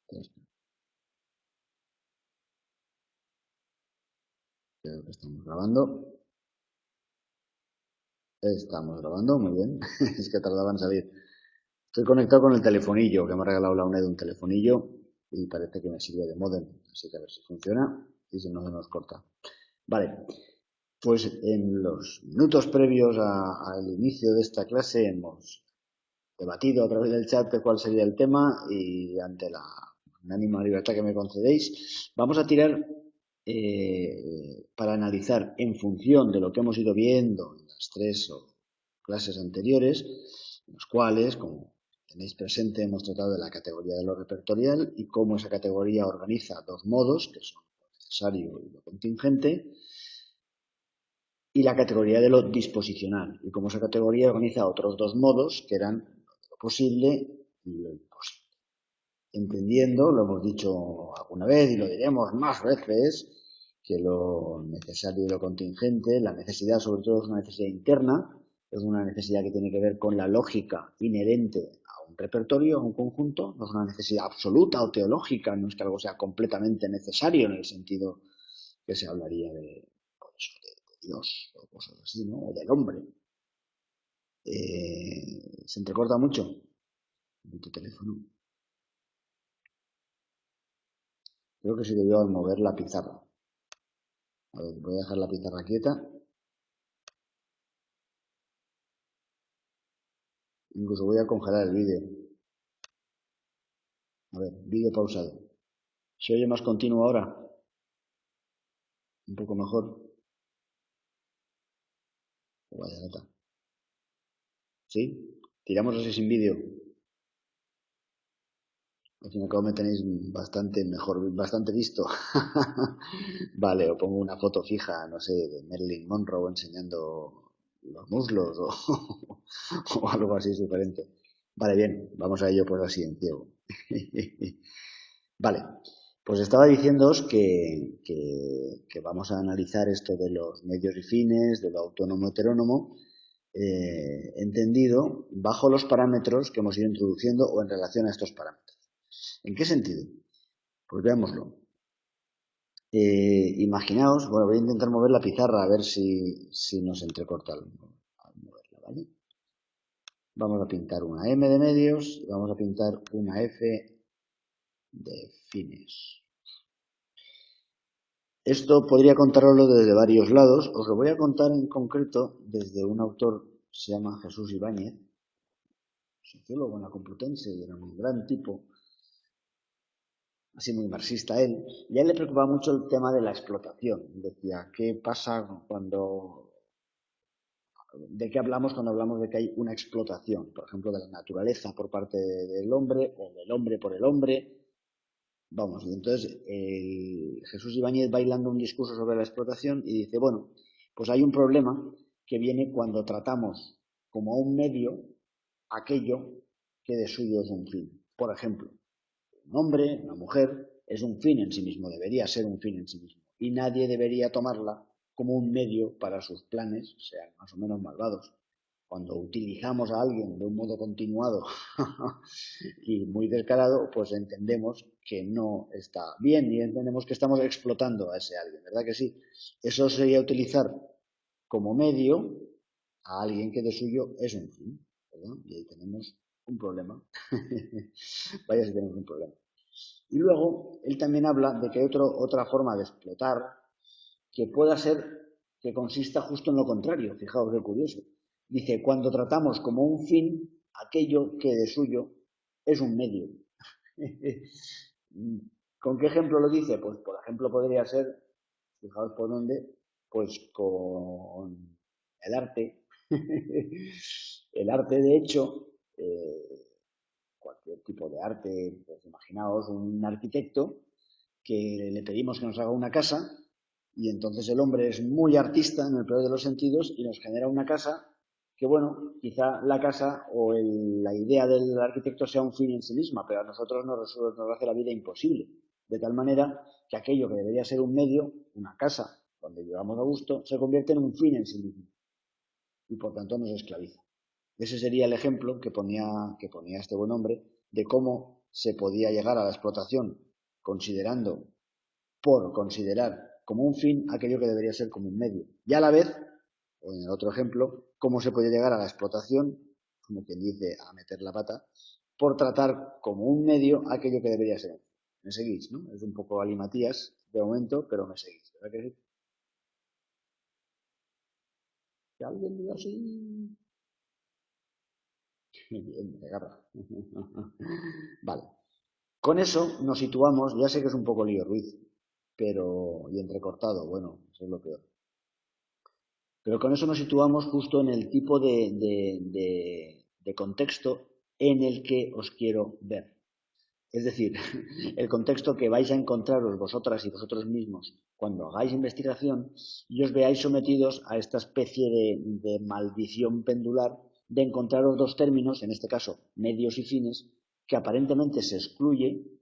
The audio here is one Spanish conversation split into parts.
Creo que estamos grabando. Estamos grabando, muy bien. Es que tardaba en salir. Estoy conectado con el telefonillo, que me ha regalado la UNED un telefonillo y parece que me sirve de módem. Así que a ver si funciona y si no se nos corta. Vale, pues en los minutos previos al inicio de esta clase hemos debatido a través del chat de cuál sería el tema y ante la unánima libertad que me concedéis, vamos a tirar para analizar en función de lo que hemos ido viendo en las tres clases anteriores, en los cuales, como tenéis presente, hemos tratado de la categoría de lo repertorial y cómo esa categoría organiza dos modos, que son lo necesario y lo contingente, y la categoría de lo disposicional, y cómo esa categoría organiza otros dos modos, que eran lo posible y lo imposible. Entendiendo, lo hemos dicho alguna vez y lo diremos más veces, que lo necesario y lo contingente, la necesidad sobre todo es una necesidad interna, es una necesidad que tiene que ver con la lógica inherente a un repertorio, a un conjunto, no es una necesidad absoluta o teológica, no es que algo sea completamente necesario en el sentido que se hablaría de Dios o cosas así, ¿no? O del hombre. Se entrecorta mucho en tu teléfono. Creo que se debió al mover la pizarra. A ver, voy a dejar la pizarra quieta. Incluso voy a congelar el vídeo. A ver, vídeo pausado. ¿Se oye más continuo ahora? Un poco mejor. Vaya nota. ¿Sí? Tiramos así sin vídeo. Al fin y al cabo me tenéis bastante mejor, bastante visto. Vale, o pongo una foto fija, no sé, de Marilyn Monroe enseñando los muslos o algo así diferente. Vale, bien, vamos a ello pues así en ciego. Vale, pues estaba diciéndoos que vamos a analizar esto de los medios y fines, de lo autónomo heterónomo, entendido bajo los parámetros que hemos ido introduciendo o en relación a estos parámetros. ¿En qué sentido? Pues veámoslo. Imaginaos, bueno, voy a intentar mover la pizarra a ver si nos entrecorta al moverla, ¿vale? Vamos a pintar una M de medios y vamos a pintar una F de fines. Esto podría contarlo desde varios lados. Os lo voy a contar en concreto desde un autor que se llama Jesús Ibáñez, sociólogo en la Complutense, y era un gran tipo, así muy marxista él, y a él le preocupaba mucho el tema de la explotación. Decía, ¿qué pasa ¿de qué hablamos cuando hablamos de que hay una explotación? Por ejemplo, de la naturaleza por parte del hombre o del hombre por el hombre. Vamos, y entonces Jesús Ibáñez va hilando un discurso sobre la explotación y dice, bueno, pues hay un problema que viene cuando tratamos como un medio aquello que de suyo es un fin. Por ejemplo, un hombre, una mujer, es un fin en sí mismo, debería ser un fin en sí mismo. Y nadie debería tomarla como un medio para sus planes, sean más o menos malvados. Cuando utilizamos a alguien de un modo continuado y muy descarado, pues entendemos que no está bien y entendemos que estamos explotando a ese alguien, ¿verdad que sí? Eso sería utilizar como medio a alguien que de suyo es un fin, ¿verdad? Y ahí tenemos un problema. Vaya si tenemos un problema. Y luego, él también habla de que hay otra forma de explotar que pueda ser que consista justo en lo contrario. Fijaos qué curioso. Dice, cuando tratamos como un fin aquello que de suyo es un medio. ¿Con qué ejemplo lo dice? Pues por ejemplo podría ser, fijaos por dónde, pues con el arte. El arte, de hecho, cualquier tipo de arte, pues imaginaos un arquitecto que le pedimos que nos haga una casa y entonces el hombre es muy artista en el peor de los sentidos y nos genera una casa que, bueno, quizá la casa o la idea del arquitecto sea un fin en sí misma, pero a nosotros nos hace la vida imposible. De tal manera que aquello que debería ser un medio, una casa donde llevamos a gusto, se convierte en un fin en sí mismo y por tanto nos esclaviza. Ese sería el ejemplo que ponía este buen hombre de cómo se podía llegar a la explotación por considerar como un fin aquello que debería ser como un medio. Y a la vez, o en el otro ejemplo, cómo se puede llegar a la explotación, como quien dice, a meter la pata, por tratar como un medio aquello que debería ser. ¿Me seguís, no? Es un poco galimatías de momento, pero me seguís. ¿Verdad que sí? ¿Que alguien diga así? Bien, me agarra. Vale. Con eso nos situamos, ya sé que es un poco lío, Ruiz, pero, y entrecortado, bueno, eso es lo peor. Pero con eso nos situamos justo en el tipo de contexto en el que os quiero ver. Es decir, el contexto que vais a encontraros vosotras y vosotros mismos cuando hagáis investigación y os veáis sometidos a esta especie de maldición pendular de encontraros dos términos, en este caso medios y fines, que aparentemente se excluyen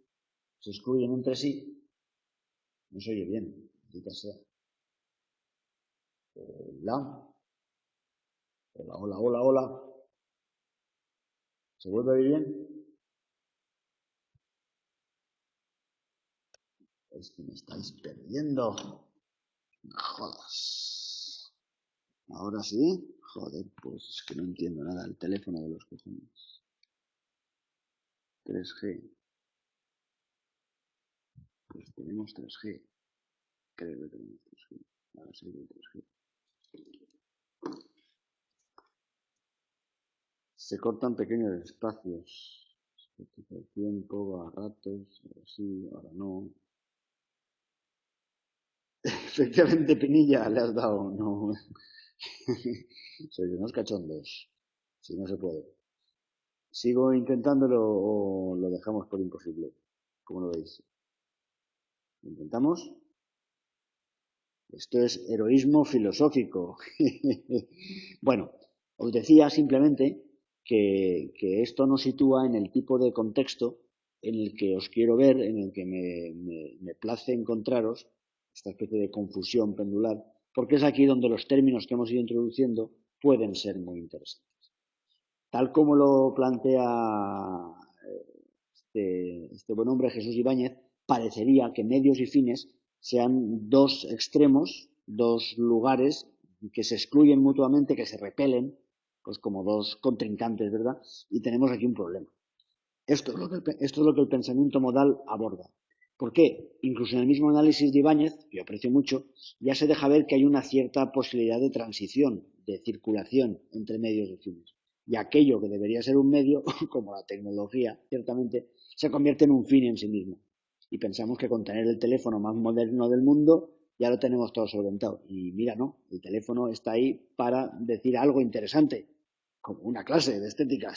entre sí. No se oye bien, maldita sea. Hola, hola, hola, hola, hola. ¿Se vuelve a oír bien? Es que me estáis perdiendo. No jodas. Ahora sí. Joder, pues es que no entiendo nada. El teléfono de los cojones. 3G. Pues tenemos 3G. Creo que tenemos 3G. Ahora sí que 3G. Se cortan pequeños espacios. El tiempo, a ratos, ahora sí, ahora no. Efectivamente, Pinilla, le has dado, no. Sois unos cachondos. Si no se puede. ¿Sigo intentándolo o lo dejamos por imposible? ¿Cómo lo veis? ¿Lo intentamos? Esto es heroísmo filosófico. Bueno, os decía simplemente que esto nos sitúa en el tipo de contexto en el que os quiero ver, en el que me place encontraros, esta especie de confusión pendular, porque es aquí donde los términos que hemos ido introduciendo pueden ser muy interesantes. Tal como lo plantea este buen hombre Jesús Ibáñez, parecería que medios y fines sean dos extremos, dos lugares que se excluyen mutuamente, que se repelen, pues como dos contrincantes, ¿verdad? Y tenemos aquí un problema. Esto es lo que el pensamiento modal aborda. ¿Por qué? Incluso en el mismo análisis de Ibáñez, que yo aprecio mucho, ya se deja ver que hay una cierta posibilidad de transición, de circulación entre medios y fines. Y aquello que debería ser un medio, como la tecnología, ciertamente, se convierte en un fin en sí mismo. Y pensamos que con tener el teléfono más moderno del mundo ya lo tenemos todo solventado. Y mira, no, el teléfono está ahí para decir algo interesante, como una clase de estética,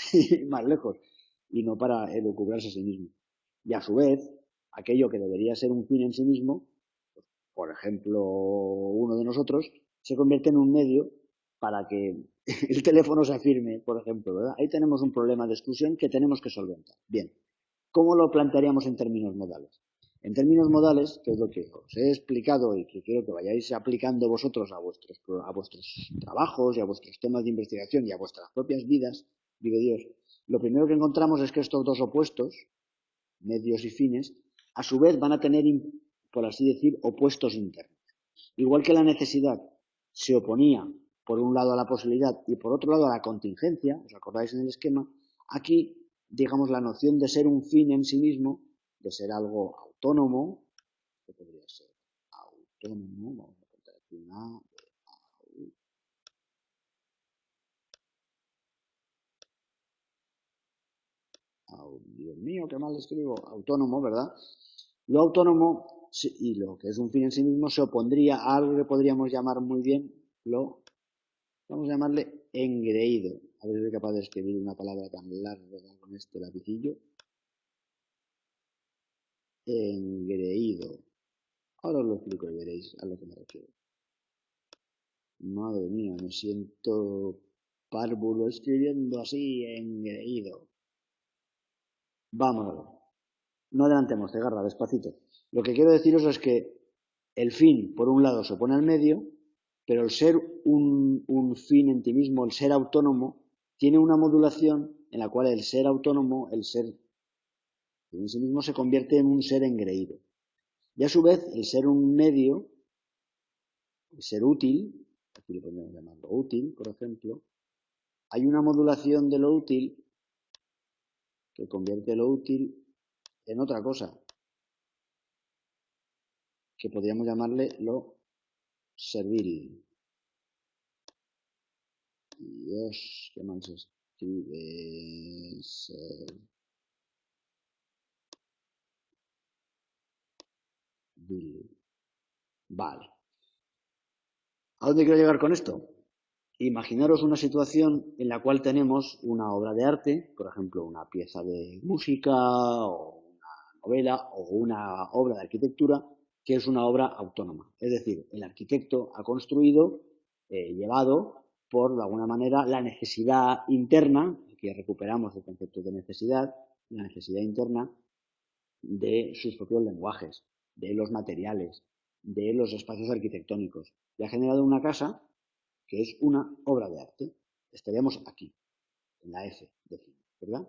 más lejos, y no para elucubrarse a sí mismo. Y a su vez, aquello que debería ser un fin en sí mismo, por ejemplo, uno de nosotros, se convierte en un medio para que el teléfono se afirme, por ejemplo, ¿verdad? Ahí tenemos un problema de exclusión que tenemos que solventar. Bien, ¿cómo lo plantearíamos en términos modales? En términos modales, que es lo que os he explicado y que quiero que vayáis aplicando vosotros a vuestros trabajos y a vuestros temas de investigación y a vuestras propias vidas, vive Dios, lo primero que encontramos es que estos dos opuestos, medios y fines, a su vez van a tener, por así decir, opuestos internos. Igual que la necesidad se oponía por un lado a la posibilidad y por otro lado a la contingencia, ¿os acordáis en el esquema? Aquí, digamos, la noción de ser un fin en sí mismo, de ser algo autónomo, que podría ser autónomo, vamos a contar aquí una, Dios mío, qué mal escribo, autónomo, ¿verdad? Lo autónomo y lo que es un fin en sí mismo se opondría a algo que podríamos llamar muy bien vamos a llamarle engreído. A ver si soy capaz de escribir una palabra tan larga con este lapicillo. Engreído. Ahora os lo explico y veréis a lo que me refiero. Madre mía, me siento párvulo escribiendo así, engreído. Vamos a ver. No adelantemos, Cegarra, despacito. Lo que quiero deciros es que el fin, por un lado, se opone al medio, pero el ser un fin en ti mismo, el ser autónomo, tiene una modulación en la cual el ser autónomo, el ser en sí mismo se convierte en un ser engreído. Y a su vez, el ser un medio, el ser útil, aquí lo podemos llamarlo útil, por ejemplo, hay una modulación de lo útil que convierte lo útil en otra cosa, que podríamos llamarle lo servil. Dios, qué mal se escribe. Servil. Vale. ¿A dónde quiero llegar con esto? Imaginaros una situación en la cual tenemos una obra de arte, por ejemplo, una pieza de música o una novela o una obra de arquitectura, que es una obra autónoma. Es decir, el arquitecto ha construido, llevado por, de alguna manera, la necesidad interna, aquí recuperamos el concepto de necesidad, la necesidad interna de sus propios lenguajes, de los materiales, de los espacios arquitectónicos. Y ha generado una casa que es una obra de arte. Estaríamos aquí, en la F de cine, ¿verdad?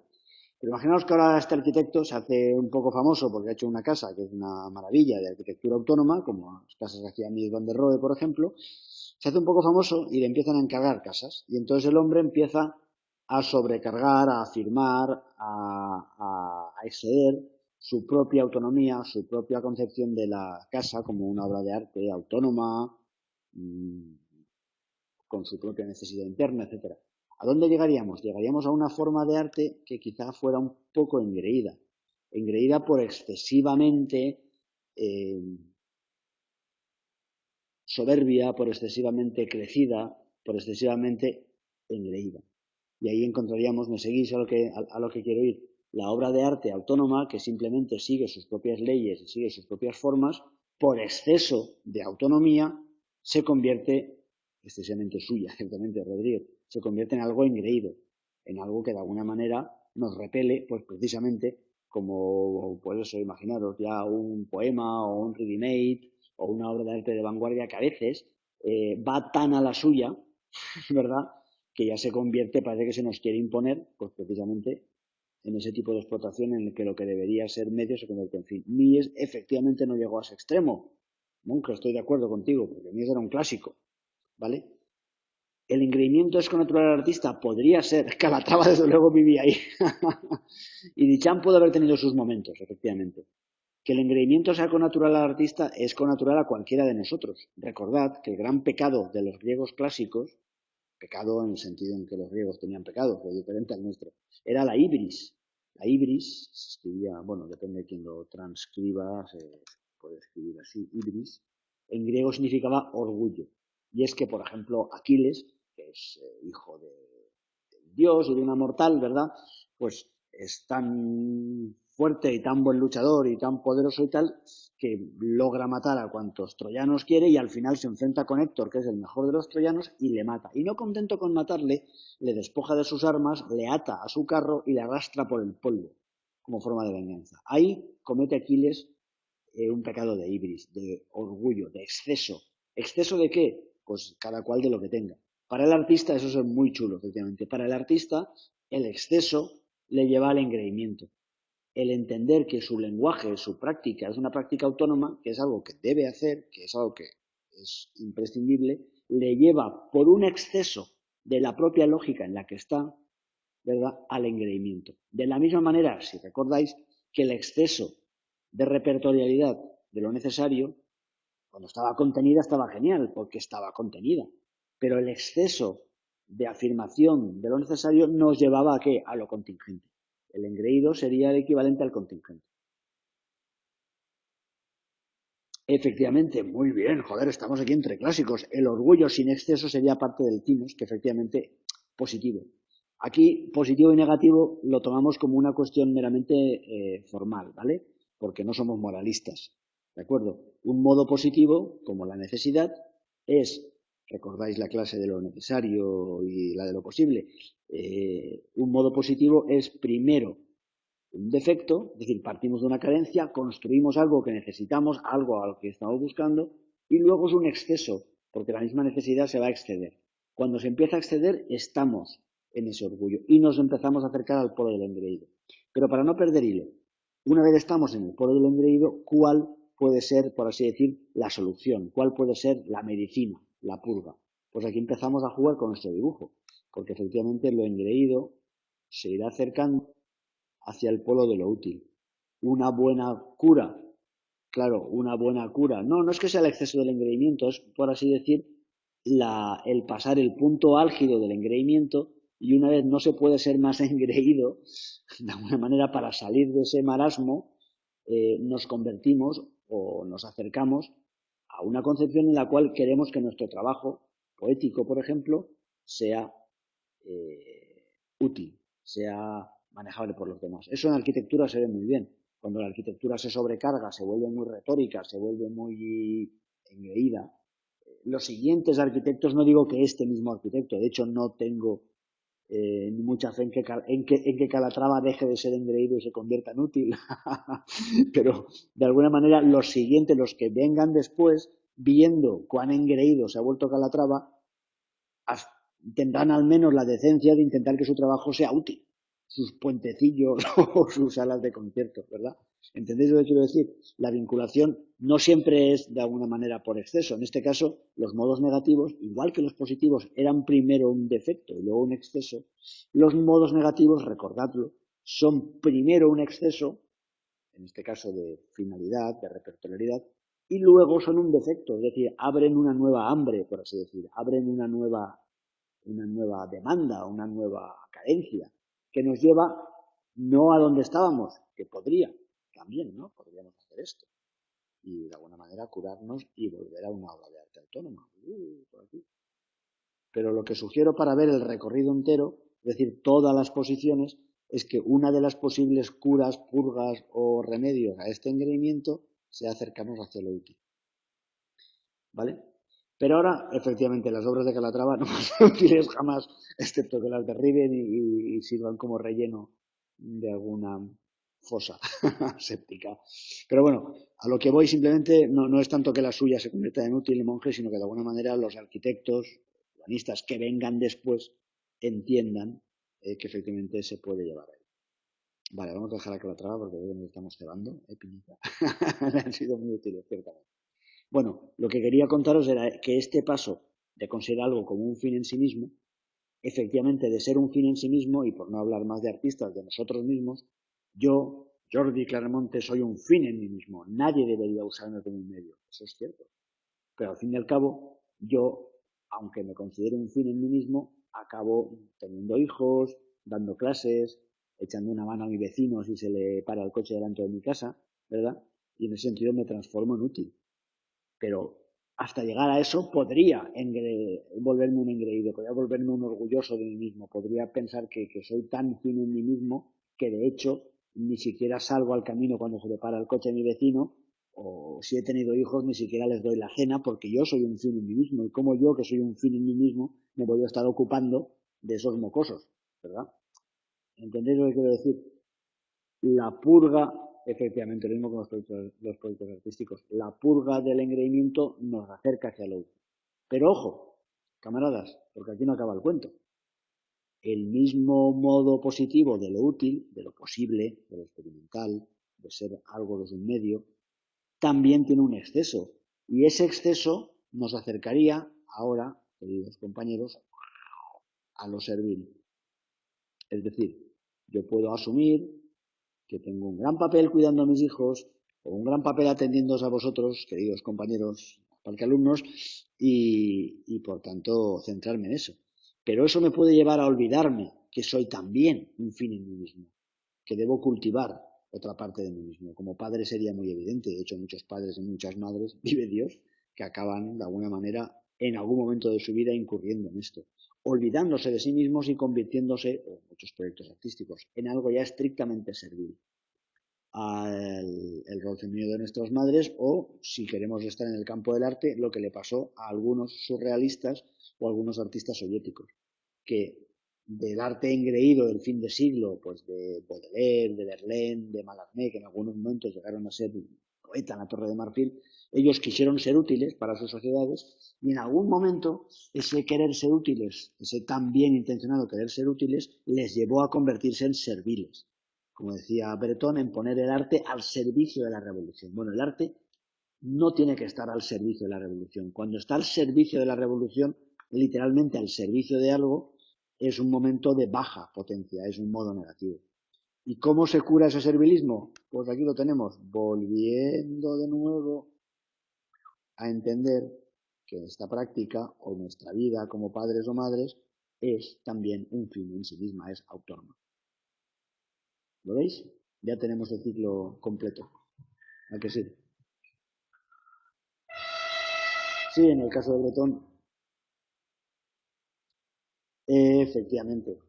Pero imaginaos que ahora este arquitecto se hace un poco famoso porque ha hecho una casa que es una maravilla de arquitectura autónoma, como las casas que hacía Mies van der Rohe, por ejemplo. Se hace un poco famoso y le empiezan a encargar casas. Y entonces el hombre empieza a sobrecargar, a afirmar, a exceder su propia autonomía, su propia concepción de la casa como una obra de arte autónoma, con su propia necesidad interna, etcétera. ¿A dónde llegaríamos? Llegaríamos a una forma de arte que quizá fuera un poco engreída, engreída por excesivamente soberbia, por excesivamente crecida, por excesivamente engreída. Y ahí encontraríamos, me seguís a lo que quiero ir, la obra de arte autónoma que simplemente sigue sus propias leyes y sigue sus propias formas, por exceso de autonomía, se convierte, excesivamente suya, ciertamente, Rodríguez, se convierte en algo engreído, en algo que de alguna manera nos repele, pues precisamente como, por eso, imaginaros ya un poema o un ready-made o una obra de arte de vanguardia que a veces va tan a la suya, ¿verdad?, que ya se convierte, parece que se nos quiere imponer, pues precisamente en ese tipo de explotación en el que lo que debería ser medio se convierte en fin. Mies efectivamente no llegó a ese extremo, nunca estoy de acuerdo contigo, porque Mies era un clásico, ¿vale? El engreimiento es connatural al artista, podría ser, Calatrava desde luego vivía ahí, y Duchamp puede haber tenido sus momentos, efectivamente. Que el engreimiento sea connatural al artista es connatural a cualquiera de nosotros. Recordad que el gran pecado de los griegos clásicos, pecado en el sentido en que los griegos tenían pecados, pero diferente al nuestro, era la ibris. La ibris se escribía, bueno, depende de quién lo transcriba, se puede escribir así, ibris. En griego significaba orgullo. Y es que, por ejemplo, Aquiles, que es hijo de un dios y de una mortal, ¿verdad? Pues es tan fuerte y tan buen luchador y tan poderoso y tal, que logra matar a cuantos troyanos quiere y al final se enfrenta con Héctor, que es el mejor de los troyanos, y le mata. Y no contento con matarle, le despoja de sus armas, le ata a su carro y le arrastra por el polvo, como forma de venganza. Ahí comete Aquiles un pecado de ibris, de orgullo, de exceso. ¿Exceso de qué? Pues cada cual de lo que tenga. Para el artista eso es muy chulo, efectivamente. Para el artista el exceso le lleva al engreimiento. El entender que su lenguaje, su práctica, es una práctica autónoma, que es algo que debe hacer, que es algo que es imprescindible, le lleva por un exceso de la propia lógica en la que está, ¿verdad?, al engreimiento. De la misma manera, si recordáis, que el exceso de repertorialidad de lo necesario, cuando estaba contenida estaba genial, porque estaba contenida. Pero el exceso de afirmación de lo necesario nos llevaba a ¿qué? A lo contingente. El engreído sería el equivalente al contingente. Efectivamente, muy bien, joder, estamos aquí entre clásicos. El orgullo sin exceso sería parte del timos, que efectivamente positivo. Aquí, positivo y negativo lo tomamos como una cuestión meramente formal, ¿vale? Porque no somos moralistas, ¿de acuerdo? Un modo positivo, como la necesidad, es, recordáis la clase de lo necesario y la de lo posible, un modo positivo es primero un defecto, es decir, partimos de una carencia, construimos algo que necesitamos, algo al que estamos buscando, y luego es un exceso, porque la misma necesidad se va a exceder. Cuando se empieza a exceder, estamos en ese orgullo y nos empezamos a acercar al polo del engreído. Pero para no perder hilo, Una vez estamos en el polo del engreído, ¿cuál puede ser, por así decir, la solución? ¿Cuál puede ser la medicina, la purga? Pues aquí empezamos a jugar con nuestro dibujo, porque efectivamente lo engreído se irá acercando hacia el polo de lo útil. Una buena cura, claro, una buena cura. No, no es que sea el exceso del engreimiento, es, por así decir, el pasar el punto álgido del engreimiento y una vez no se puede ser más engreído, de alguna manera para salir de ese marasmo, nos convertimos o nos acercamos a una concepción en la cual queremos que nuestro trabajo poético, por ejemplo, sea útil, sea manejable por los demás. Eso en arquitectura se ve muy bien. Cuando la arquitectura se sobrecarga, se vuelve muy retórica, se vuelve muy engreída. Los siguientes arquitectos, no digo que este mismo arquitecto, de hecho no tengo mucha fe en que Calatrava deje de ser engreído y se convierta en útil, pero de alguna manera los siguientes, los que vengan después, viendo cuán engreído se ha vuelto Calatrava, tendrán al menos la decencia de intentar que su trabajo sea útil, sus puentecillos o sus salas de conciertos, ¿verdad? ¿Entendéis lo que quiero decir? La vinculación no siempre es de alguna manera por exceso. En este caso, los modos negativos, igual que los positivos, eran primero un defecto y luego un exceso. Los modos negativos, recordadlo, son primero un exceso, en este caso de finalidad, de repertorialidad, y luego son un defecto, es decir, abren una nueva hambre, por así decir, abren una nueva demanda, una nueva carencia, que nos lleva no a donde estábamos, que podría, también, ¿no? Podríamos hacer esto. Y de alguna manera curarnos y volver a una obra de arte autónoma. Por aquí. Pero lo que sugiero para ver el recorrido entero, es decir, todas las posiciones, es que una de las posibles curas, purgas o remedios a este engreimiento sea acercarnos hacia lo útil. ¿Vale? Pero ahora, efectivamente, las obras de Calatrava no van a ser útiles jamás, excepto que las derriben y sirvan como relleno de alguna fosa séptica. Pero bueno, a lo que voy simplemente no es tanto que la suya se convierta en útil, monje, sino que de alguna manera los arquitectos, urbanistas que vengan después, entiendan que efectivamente se puede llevar ahí. Vale, vamos a dejar a Calatrava porque hoy nos estamos cebando, pinita. Han sido muy útiles, ciertamente. Bueno, lo que quería contaros era que este paso de considerar algo como un fin en sí mismo, efectivamente de ser un fin en sí mismo, y por no hablar más de artistas, de nosotros mismos, yo, Jordi Claramonte, soy un fin en mí mismo. Nadie debería usarme como un medio. Eso es cierto. Pero al fin y al cabo, yo, aunque me considere un fin en mí mismo, acabo teniendo hijos, dando clases, echando una mano a mi vecino si se le para el coche delante de mi casa, ¿verdad? Y en ese sentido me transformo en útil. Pero hasta llegar a eso podría volverme un engreído, podría volverme un orgulloso de mí mismo, podría pensar que soy tan fino en mí mismo que de hecho ni siquiera salgo al camino cuando se le para el coche a mi vecino, o si he tenido hijos ni siquiera les doy la cena porque yo soy un fin en mí mismo, y como yo que soy un fin en mí mismo me voy a estar ocupando de esos mocosos, ¿verdad? ¿Entendéis lo que quiero decir? La purga, efectivamente, lo mismo con los proyectos artísticos, la purga del engreimiento nos acerca hacia lo útil. Pero ojo, camaradas, porque aquí no acaba el cuento. El mismo modo positivo de lo útil, de lo posible, de lo experimental, de ser algo de un medio, también tiene un exceso. Y ese exceso nos acercaría ahora, queridos compañeros, a lo servil. Es decir, yo puedo asumir que tengo un gran papel cuidando a mis hijos, o un gran papel atendiéndoos a vosotros, queridos compañeros, alumnos, y por tanto centrarme en eso. Pero eso me puede llevar a olvidarme que soy también un fin en mí mismo, que debo cultivar otra parte de mí mismo. Como padre sería muy evidente, de hecho muchos padres y muchas madres, vive Dios, que acaban de alguna manera en algún momento de su vida incurriendo en esto, olvidándose de sí mismos y convirtiéndose, o muchos proyectos artísticos, en algo ya estrictamente servil al el rol femenino de nuestras madres, o si queremos estar en el campo del arte, lo que le pasó a algunos surrealistas o a algunos artistas soviéticos, que del arte engreído del fin de siglo, pues de Baudelaire, de Verlaine, de Mallarmé, que en algunos momentos llegaron a ser poeta en la Torre de Marfil, ellos quisieron ser útiles para sus sociedades y en algún momento ese querer ser útiles, ese tan bien intencionado querer ser útiles, les llevó a convertirse en serviles, como decía Breton, en poner el arte al servicio de la revolución. Bueno, el arte no tiene que estar al servicio de la revolución. Cuando está al servicio de la revolución, literalmente al servicio de algo, es un momento de baja potencia, es un modo negativo. ¿Y cómo se cura ese servilismo? Pues aquí lo tenemos, volviendo de nuevo a entender que esta práctica, o nuestra vida como padres o madres, es también un fin en sí misma, es autónoma. ¿Lo veis? Ya tenemos el ciclo completo. ¿A que sí? Sí, en el caso de Bretón, efectivamente.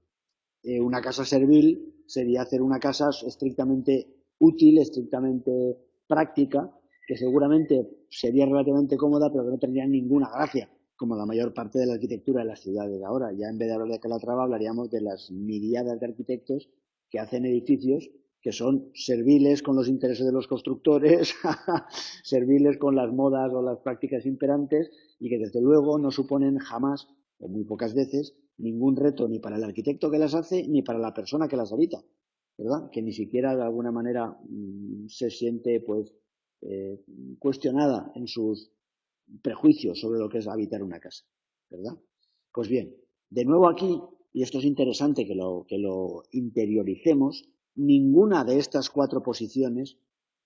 Una casa servil sería hacer una casa estrictamente útil, estrictamente práctica, que seguramente sería relativamente cómoda, pero que no tendría ninguna gracia, como la mayor parte de la arquitectura de las ciudades de ahora. Ya en vez de hablar de Calatrava, hablaríamos de las miriadas de arquitectos que hacen edificios que son serviles con los intereses de los constructores, serviles con las modas o las prácticas imperantes, y que desde luego no suponen jamás, o muy pocas veces, ningún reto ni para el arquitecto que las hace ni para la persona que las habita, ¿verdad? Que ni siquiera de alguna manera se siente pues cuestionada en sus prejuicios sobre lo que es habitar una casa, ¿verdad? Pues bien, de nuevo aquí, y esto es interesante que lo interioricemos, ninguna de estas cuatro posiciones,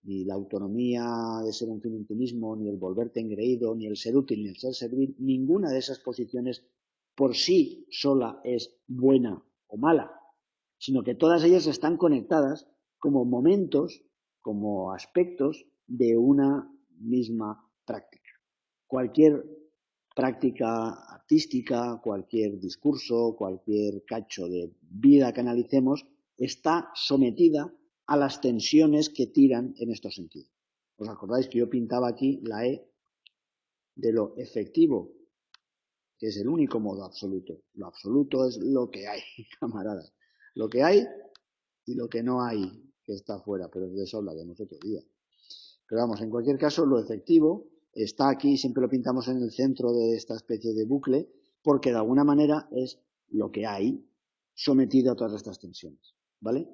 ni la autonomía de ser un fin en ti mismo, ni el volverte engreído, ni el ser útil, ni el ser servir, ninguna de esas posiciones por sí sola es buena o mala, sino que todas ellas están conectadas como momentos, como aspectos de una misma práctica. Cualquier práctica artística, cualquier discurso, cualquier cacho de vida que analicemos, está sometida a las tensiones que tiran en estos sentidos. ¿Os acordáis que yo pintaba aquí la E de lo efectivo, que es el único modo absoluto? Lo absoluto es lo que hay, camaradas. Lo que hay y lo que no hay, que está afuera, pero de eso hablaremos otro día. Pero vamos, en cualquier caso, lo efectivo está aquí, siempre lo pintamos en el centro de esta especie de bucle, porque de alguna manera es lo que hay sometido a todas estas tensiones, ¿vale?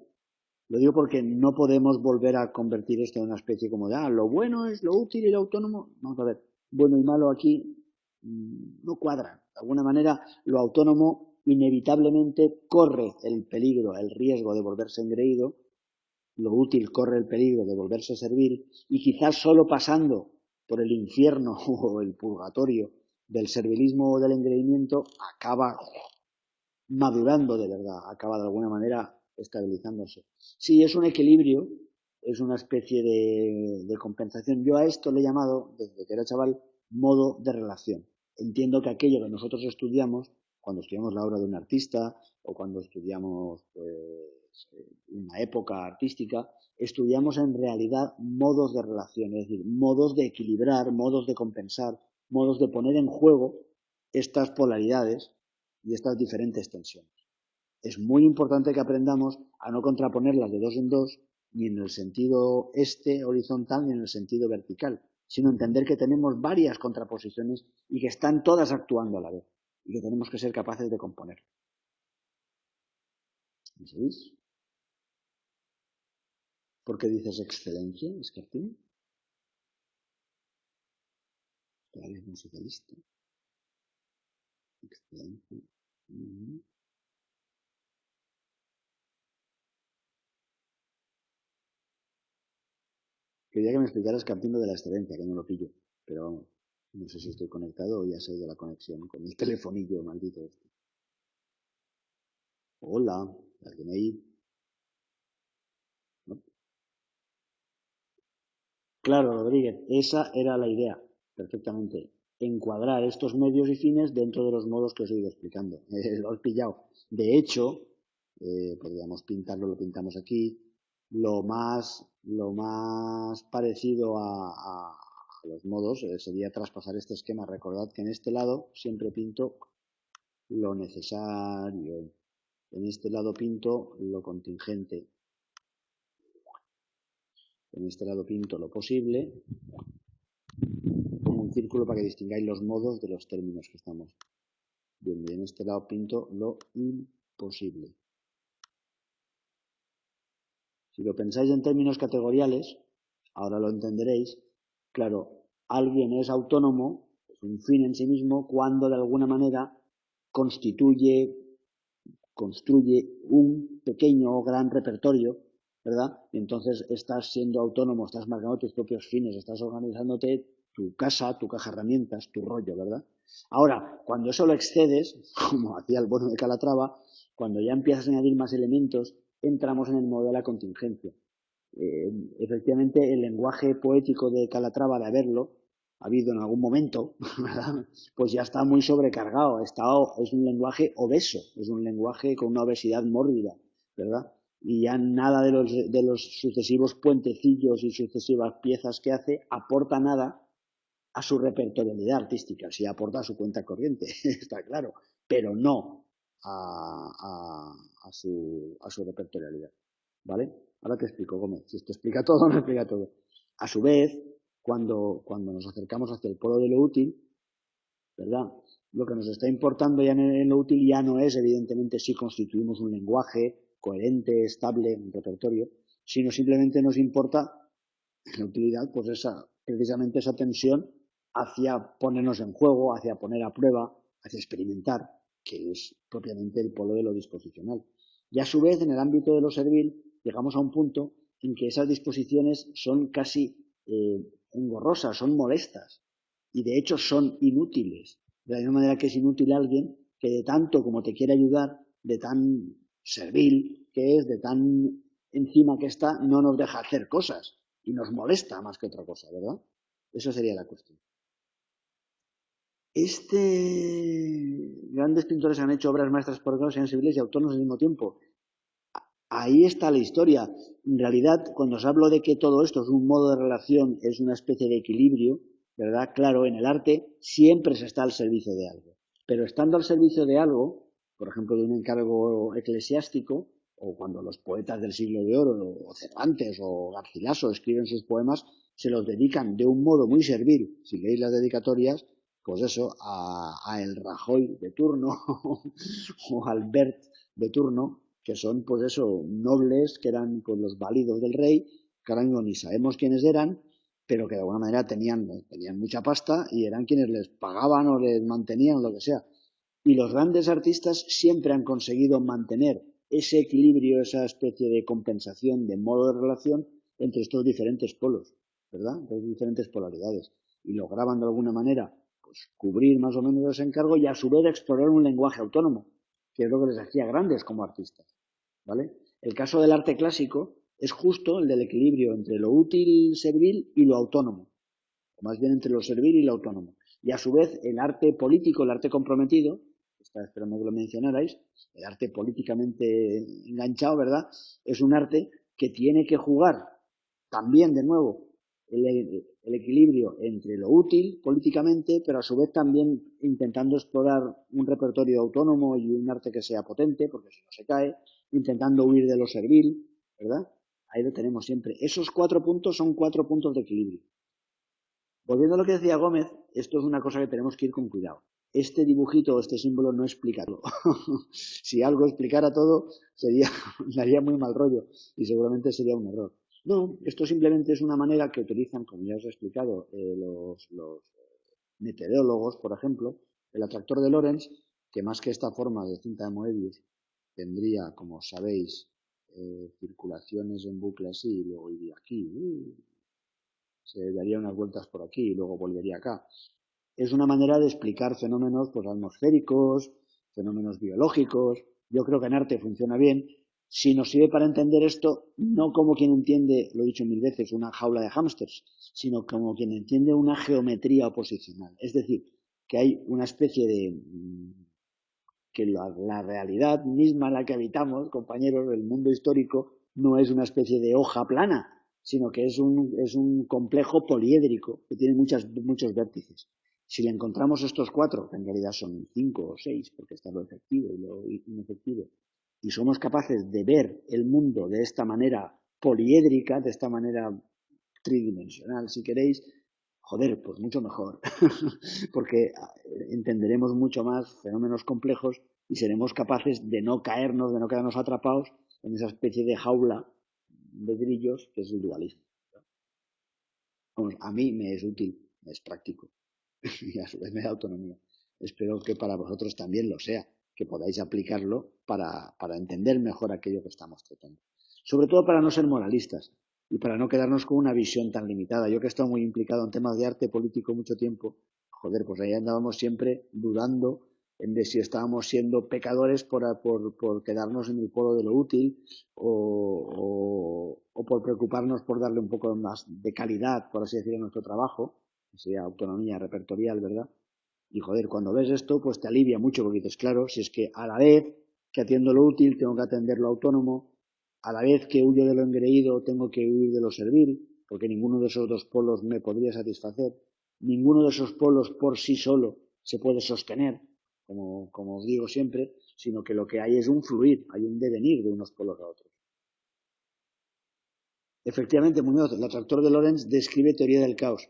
Lo digo porque no podemos volver a convertir esto en una especie como de, lo bueno es lo útil y lo autónomo. Vamos a ver, bueno y malo aquí no cuadran. De alguna manera, lo autónomo inevitablemente corre el peligro, el riesgo de volverse engreído, lo útil corre el peligro de volverse servil, y quizás solo pasando por el infierno o el purgatorio del servilismo o del engreimiento acaba madurando de verdad, acaba de alguna manera estabilizándose. Sí, es un equilibrio, es una especie de compensación. Yo a esto le he llamado, desde que era chaval, modo de relación. Entiendo que aquello que nosotros estudiamos, cuando estudiamos la obra de un artista o cuando estudiamos pues, una época artística, estudiamos en realidad modos de relación, es decir, modos de equilibrar, modos de compensar, modos de poner en juego estas polaridades y estas diferentes tensiones. Es muy importante que aprendamos a no contraponerlas de dos en dos, ni en el sentido horizontal, ni en el sentido vertical, sino entender que tenemos varias contraposiciones y que están todas actuando a la vez, y que tenemos que ser capaces de componer. ¿Me seguís? ¿Por qué dices excelencia, Escartín? Realismo socialista. Excelencia. Quería que me explicaras Escartín de la excelencia, que no lo pillo. Pero vamos, no sé si estoy conectado o ya sé de la conexión con el telefonillo maldito este. Hola, ¿alguien ahí? ¿No? Claro, Rodríguez, esa era la idea, perfectamente. Encuadrar estos medios y fines dentro de los modos que os he ido explicando. Lo has pillado. De hecho, podríamos pintarlo, lo pintamos aquí. Lo más parecido a los modos sería traspasar este esquema. Recordad que en este lado siempre pinto lo necesario. En este lado pinto lo contingente. En este lado pinto lo posible. Pongo un círculo para que distingáis los modos de los términos que estamos viendo. Y en este lado pinto lo imposible. Si lo pensáis en términos categoriales, ahora lo entenderéis, claro, alguien es autónomo, es un fin en sí mismo, cuando de alguna manera construye un pequeño o gran repertorio, ¿verdad? Y entonces estás siendo autónomo, estás marcando tus propios fines, estás organizándote tu casa, tu caja de herramientas, tu rollo, ¿verdad? Ahora, cuando eso lo excedes, como hacía el bueno de Calatrava, cuando ya empiezas a añadir más elementos, entramos en el modo de la contingencia. Efectivamente, el lenguaje poético de Calatrava, de haberlo habido en algún momento, ¿verdad? Pues ya está muy sobrecargado, es un lenguaje obeso, es un lenguaje con una obesidad mórbida, ¿verdad? Y ya nada de los sucesivos puentecillos y sucesivas piezas que hace aporta nada a su repertorialidad artística, sí aporta a su cuenta corriente, está claro, pero no a su repertorialidad, ¿vale? Ahora te explico, Gómez, si esto explica todo o no explica todo. A su vez, cuando nos acercamos hacia el polo de lo útil, ¿verdad? Lo que nos está importando ya en lo útil ya no es, evidentemente, si constituimos un lenguaje coherente, estable, un repertorio, sino simplemente nos importa en la utilidad, pues precisamente esa tensión hacia ponernos en juego, hacia poner a prueba, hacia experimentar, que es propiamente el polo de lo disposicional. Y a su vez, en el ámbito de lo servil, llegamos a un punto en que esas disposiciones son casi engorrosas, son molestas, y de hecho son inútiles. De la misma manera que es inútil alguien que de tanto como te quiere ayudar, de tan servil que es, de tan encima que está, no nos deja hacer cosas y nos molesta más que otra cosa, ¿verdad? Esa sería la cuestión. Grandes pintores han hecho obras maestras por grados, sean civiles y autónomos al mismo tiempo. Ahí está la historia. En realidad, cuando os hablo de que todo esto es un modo de relación, es una especie de equilibrio, ¿verdad? Claro, en el arte siempre se está al servicio de algo. Pero estando al servicio de algo, por ejemplo, de un encargo eclesiástico, o cuando los poetas del siglo de oro, o Cervantes, o Garcilaso escriben sus poemas, se los dedican de un modo muy servil, si leéis las dedicatorias, pues eso, a el Rajoy de turno, o al Bert de turno, que son, pues eso, nobles, que eran pues los válidos del rey, que ahora mismo ni sabemos quiénes eran, pero que de alguna manera tenían mucha pasta y eran quienes les pagaban o les mantenían, lo que sea. Y los grandes artistas siempre han conseguido mantener ese equilibrio, esa especie de compensación, de modo de relación entre estos diferentes polos, ¿verdad? Entre diferentes polaridades. Y lograban de alguna manera pues, cubrir más o menos ese encargo y a su vez explorar un lenguaje autónomo, que es lo que les hacía grandes como artistas, ¿vale? El caso del arte clásico es justo el del equilibrio entre lo útil servil y lo autónomo, o más bien entre lo servil y lo autónomo. Y a su vez el arte político, el arte comprometido, estaba esperando que lo mencionarais, el arte políticamente enganchado, ¿verdad? Es un arte que tiene que jugar también, de nuevo, el equilibrio entre lo útil políticamente, pero a su vez también intentando explorar un repertorio autónomo y un arte que sea potente, porque si no se cae, intentando huir de lo servil, ¿verdad? Ahí lo tenemos siempre. Esos 4 puntos son 4 puntos de equilibrio. Volviendo a lo que decía Gómez, esto es una cosa que tenemos que ir con cuidado. Este dibujito, este símbolo no explica todo. Si algo explicara todo, daría muy mal rollo y seguramente sería un error. No, esto simplemente es una manera que utilizan, como ya os he explicado, los meteorólogos, por ejemplo, el atractor de Lorentz, que más que esta forma de cinta de Moebius, tendría, como sabéis, circulaciones en bucle así, y luego iría aquí, se daría unas vueltas por aquí y luego volvería acá. Es una manera de explicar fenómenos pues, atmosféricos, fenómenos biológicos. Yo creo que en arte funciona bien. Si nos sirve para entender esto, no como quien entiende, lo he dicho mil veces, una jaula de hámsters, sino como quien entiende una geometría oposicional. Es decir, que hay una especie de que la realidad misma en la que habitamos, compañeros, del mundo histórico, no es una especie de hoja plana, sino que es un complejo poliédrico que tiene muchos vértices. Si le encontramos estos 4, que en realidad son 5 o 6, porque está lo efectivo y lo inefectivo, y somos capaces de ver el mundo de esta manera poliédrica, de esta manera tridimensional, si queréis, joder, pues mucho mejor, porque entenderemos mucho más fenómenos complejos y seremos capaces de no caernos, de no quedarnos atrapados en esa especie de jaula de grillos, que es el dualismo. Vamos, a mí me es útil, me es práctico y a su vez me da autonomía. Espero que para vosotros también lo sea, que podáis aplicarlo para entender mejor aquello que estamos tratando. Sobre todo para no ser moralistas y para no quedarnos con una visión tan limitada. Yo que he estado muy implicado en temas de arte político mucho tiempo, joder, pues ahí andábamos siempre dudando en de si estábamos siendo pecadores por quedarnos en el polo de lo útil o por preocuparnos por darle un poco más de calidad, por así decirlo, a nuestro trabajo, que sería autonomía repertorial, ¿verdad? Y joder, cuando ves esto, pues te alivia mucho porque dices, claro, si es que a la vez que atiendo lo útil, tengo que atender lo autónomo, a la vez que huyo de lo engreído, tengo que huir de lo servil, porque ninguno de esos dos polos me podría satisfacer. Ninguno de esos polos por sí solo se puede sostener, como os digo siempre, sino que lo que hay es un fluir, hay un devenir de unos polos a otros. Efectivamente, Muñoz, el atractor de Lorentz describe teoría del caos,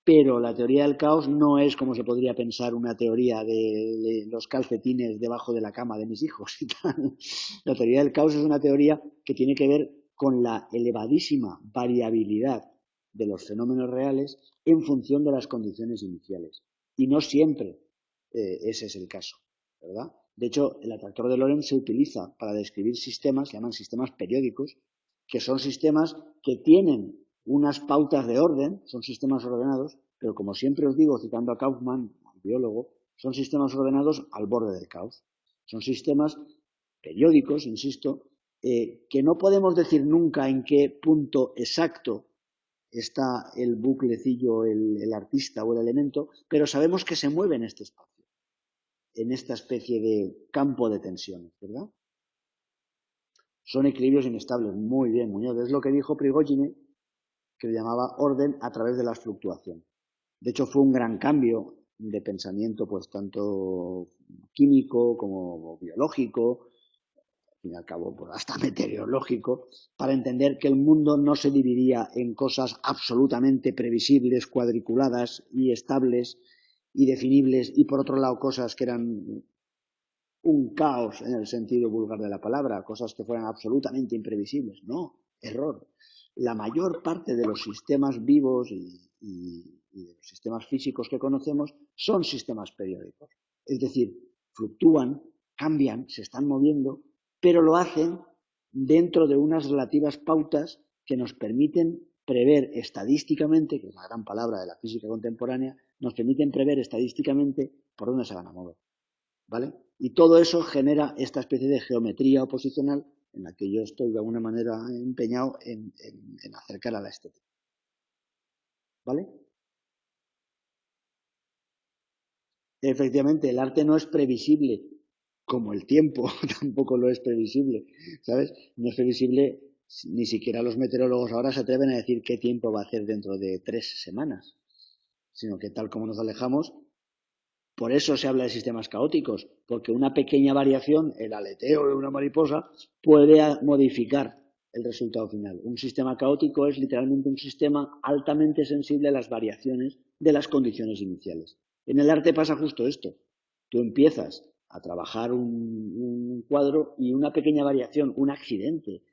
pero la teoría del caos no es como se podría pensar una teoría de los calcetines debajo de la cama de mis hijos y tal. La teoría del caos es una teoría que tiene que ver con la elevadísima variabilidad de los fenómenos reales en función de las condiciones iniciales. Y no siempre ese es el caso, ¿verdad? De hecho, el atractor de Lorentz se utiliza para describir sistemas, se llaman sistemas periódicos, que son sistemas que tienen unas pautas de orden, son sistemas ordenados, pero como siempre os digo, citando a Kaufman, al biólogo, son sistemas ordenados al borde del caos. Son sistemas periódicos, insisto, que no podemos decir nunca en qué punto exacto está el buclecillo, el artista o el elemento, pero sabemos que se mueve en este espacio, en esta especie de campo de tensiones, ¿verdad? Son equilibrios inestables. Muy bien, Muñoz. Es lo que dijo Prigogine, que le llamaba orden a través de las fluctuaciones. De hecho, fue un gran cambio de pensamiento, pues tanto químico como biológico, al fin y al cabo, pues, hasta meteorológico, para entender que el mundo no se dividía en cosas absolutamente previsibles, cuadriculadas y estables y definibles, y por otro lado cosas que eran un caos en el sentido vulgar de la palabra, cosas que fueran absolutamente imprevisibles. No, error. La mayor parte de los sistemas vivos y de los sistemas físicos que conocemos son sistemas periódicos. Es decir, fluctúan, cambian, se están moviendo, pero lo hacen dentro de unas relativas pautas que nos permiten prever estadísticamente, que es la gran palabra de la física contemporánea, nos permiten prever estadísticamente por dónde se van a mover. ¿Vale? Y todo eso genera esta especie de geometría oposicional en la que yo estoy de alguna manera empeñado en acercar a la estética. ¿Vale? Efectivamente, el arte no es previsible, como el tiempo tampoco lo es previsible, ¿sabes? No es previsible, ni siquiera los meteorólogos ahora se atreven a decir qué tiempo va a hacer dentro de 3 semanas, sino que tal como nos alejamos, por eso se habla de sistemas caóticos, porque una pequeña variación, el aleteo de una mariposa, puede modificar el resultado final. Un sistema caótico es literalmente un sistema altamente sensible a las variaciones de las condiciones iniciales. En el arte pasa justo esto. Tú empiezas a trabajar un cuadro y una pequeña variación, un accidente,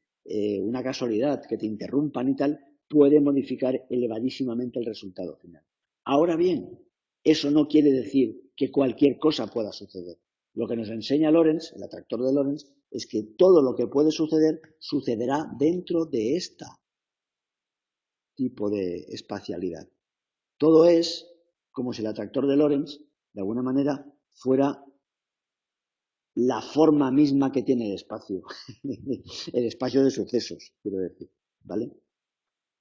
una casualidad que te interrumpan y tal, puede modificar elevadísimamente el resultado final. Ahora bien, eso no quiere decir que cualquier cosa pueda suceder. Lo que nos enseña Lorentz, el atractor de Lorentz, es que todo lo que puede suceder sucederá dentro de este tipo de espacialidad. Todo es como si el atractor de Lorentz, de alguna manera, fuera la forma misma que tiene el espacio, el espacio de sucesos, quiero decir, ¿vale?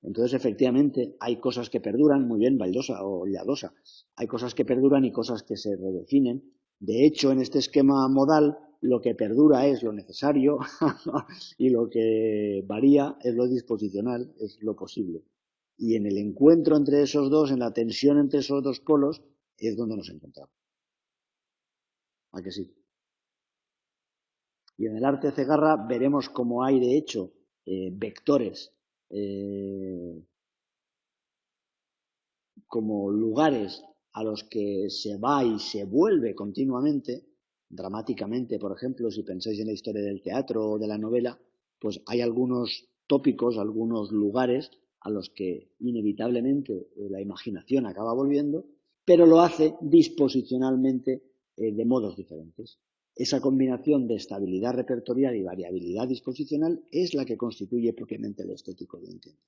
Entonces, efectivamente, hay cosas que perduran, muy bien, Baldosa o Lladosa, hay cosas que perduran y cosas que se redefinen. De hecho, en este esquema modal, lo que perdura es lo necesario y lo que varía es lo disposicional, es lo posible. Y en el encuentro entre esos dos, en la tensión entre esos dos polos, es donde nos encontramos. ¿A que sí? Y en el arte Cegarra veremos cómo hay, de hecho, vectores como lugares a los que se va y se vuelve continuamente, dramáticamente, por ejemplo, si pensáis en la historia del teatro o de la novela, pues hay algunos tópicos, algunos lugares a los que inevitablemente la imaginación acaba volviendo, pero lo hace disposicionalmente de modos diferentes. Esa combinación de estabilidad repertorial y variabilidad disposicional es la que constituye propiamente el estético de entiendo.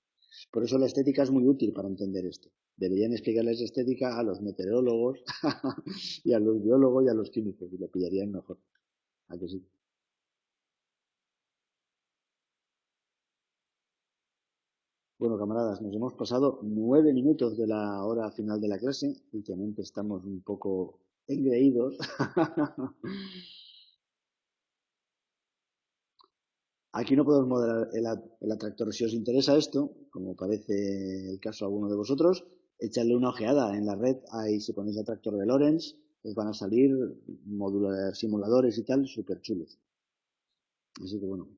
Por eso la estética es muy útil para entender esto. Deberían explicarles estética a los meteorólogos y a los biólogos y a los químicos y lo pillarían mejor. ¿A que sí? Bueno, camaradas, nos hemos pasado 9 minutos de la hora final de la clase. Últimamente estamos un poco engreídos. Aquí no podemos moderar el atractor. Si os interesa esto, como parece el caso a alguno de vosotros, echadle una ojeada en la red. Ahí si ponéis atractor de Lorentz, os van a salir simuladores y tal, súper chulos. Así que bueno,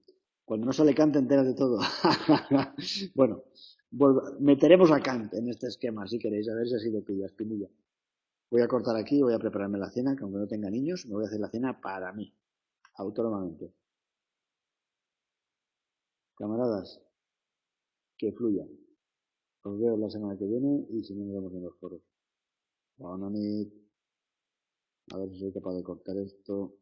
cuando no sale Kant te enteras de todo. Bueno, meteremos a Kant en este esquema si queréis, a ver si así lo pillas, Pinilla. Voy a cortar aquí, voy a prepararme la cena, que aunque no tenga niños, me voy a hacer la cena para mí, autónomamente. Camaradas, que fluya. Os veo la semana que viene y si no nos vemos en los foros. A ver si soy capaz de cortar esto.